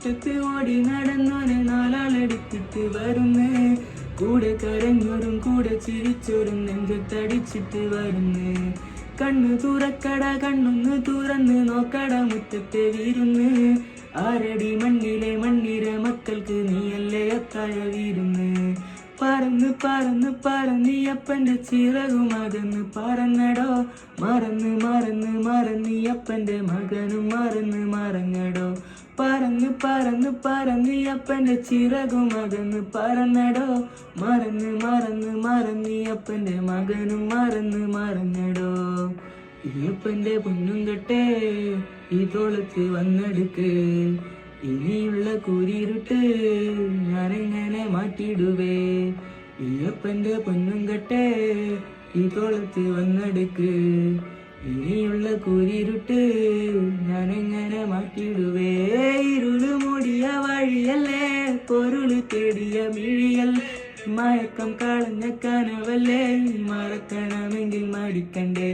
മുറ്റത്ത് ഓടി നടന്നോനെ നാലാളെടുത്തിട്ട് വരുന്നേ. കൂടെ കരഞ്ഞോരും കൂടെ ചിരിച്ചോരും നെഞ്ചത്തടിച്ചിട്ട് വരുന്നേ. കണ്ണു തുറക്കട കണ്ണൊന്ന് തുറന്ന് നോക്കട മുറ്റത്തെ വീരുന്ന്. ആരടി മണ്ണിലെ മണ്ണിര മക്കൾക്ക് നീയല്ലേ അത്താഴ വീരുന്ന്. പറന്ന് പറന്ന് പറന്നീയപ്പന്റെ ചിറകും അകന്ന് പറന്നടോ. മറന്ന് മറന്ന് മറന്നീയപ്പന്റെ മകനും മറന്ന് മറഞ്ഞടോ. പറന്ന് പറന്ന് പറന്നീയപ്പന്റെ ചിറകും അകന്ന് പറന്നടോ. മറന്ന് മറന്ന് മറന്നീയപ്പന്റെ മകനും മറന്ന് മറഞ്ഞടോ. ഈയപ്പന്റെ പൊന്നും കെട്ടേ ഈ തോളത്ത് വന്നെടുക്ക്. ഇനിയുള്ള കൂരിരുട്ട് ഞാനെങ്ങനെ മാറ്റിടുവേ. ഈയപ്പന്റെ പൊന്നും കെട്ടേ ഈ തോളത്ത് വന്നെടുക്ക്. ഇനിയുള്ള കൂരിരുട്ട് ഞാനെങ്ങനെ മാറ്റിടുവേ. ഇരുള് മൂടിയ വഴിയല്ലേ പൊരുള് തേടിയ മിഴിയൽ. മയക്കം കളഞ്ഞ കനവല്ലേ മറക്കണമെങ്കിൽ മടിക്കണ്ടേ.